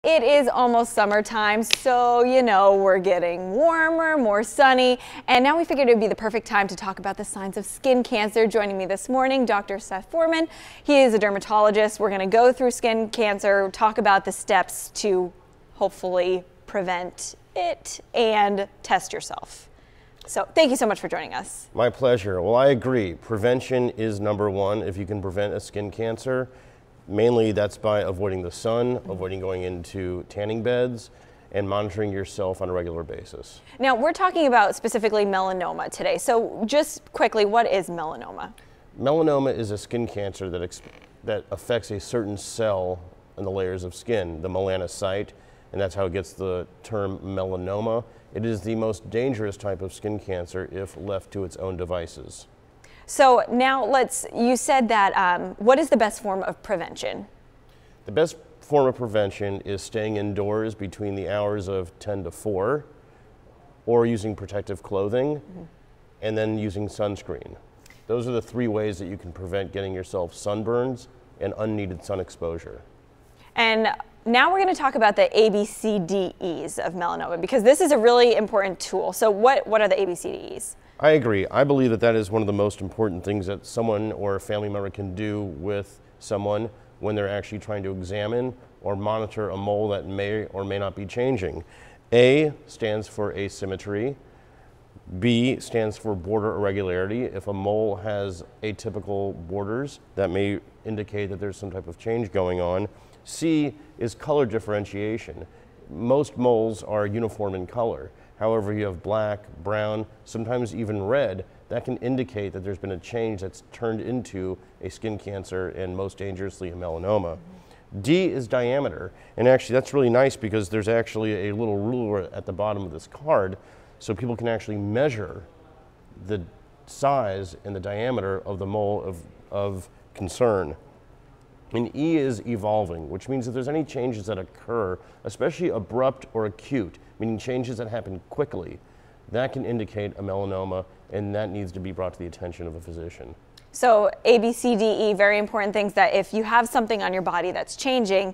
It is almost summertime, so you know we're getting warmer, more sunny, and now we figured it would be the perfect time to talk about the signs of skin cancer. Joining me this morning, Dr. Seth Forman. He is a dermatologist. We're going to go through skin cancer, talk about the steps to hopefully prevent it, and test yourself. So thank you so much for joining us. My pleasure. Well, I agree. Prevention is number one if you can prevent a skin cancer. Mainly that's by avoiding the sun, avoiding going into tanning beds, and monitoring yourself on a regular basis. Now, we're talking about specifically melanoma today. So just quickly, what is melanoma? Melanoma is a skin cancer that affects a certain cell in the layers of skin, the melanocyte, and that's how it gets the term melanoma. It is the most dangerous type of skin cancer if left to its own devices. So now you said that, what is the best form of prevention? The best form of prevention is staying indoors between the hours of 10 to 4, or using protective clothing, and then using sunscreen. Those are the three ways that you can prevent getting yourself sunburns and unneeded sun exposure. And now we're going to talk about the ABCDEs of melanoma, because this is a really important tool. So what are the ABCDEs? I agree. I believe that is one of the most important things that someone or a family member can do with someone when they're actually trying to examine or monitor a mole that may or may not be changing. A stands for asymmetry. B stands for border irregularity. If a mole has atypical borders, that may indicate that there's some type of change going on. C is color differentiation. Most moles are uniform in color. However, you have black, brown, sometimes even red. That can indicate that there's been a change that's turned into a skin cancer and most dangerously a melanoma. D is diameter. And actually that's really nice because there's actually a little ruler at the bottom of this card so people can actually measure the size and the diameter of the mole of concern. And E is evolving, which means if there's any changes that occur, especially abrupt or acute, meaning changes that happen quickly, that can indicate a melanoma, and that needs to be brought to the attention of a physician. So A, B, C, D, E, very important things that if you have something on your body that's changing,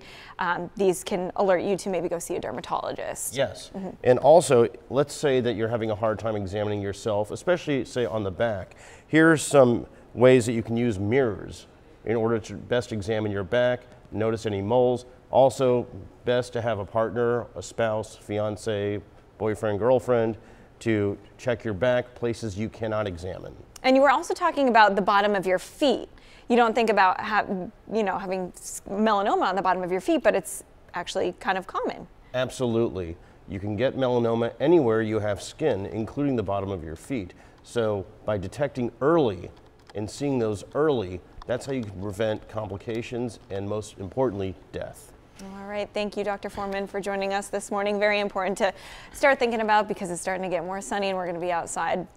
these can alert you to maybe go see a dermatologist. Yes, and also, let's say that you're having a hard time examining yourself, especially say on the back. Here's some ways that you can use mirrors in order to best examine your back, notice any moles. Also, best to have a partner, a spouse, fiance, boyfriend, girlfriend, to check your back, places you cannot examine. And you were also talking about the bottom of your feet. You don't think about having melanoma on the bottom of your feet, but it's actually kind of common. Absolutely. You can get melanoma anywhere you have skin, including the bottom of your feet. So by detecting early and seeing those early, that's how you can prevent complications and, most importantly, death. All right. Thank you, Dr. Forman, for joining us this morning. Very important to start thinking about because it's starting to get more sunny and we're going to be outside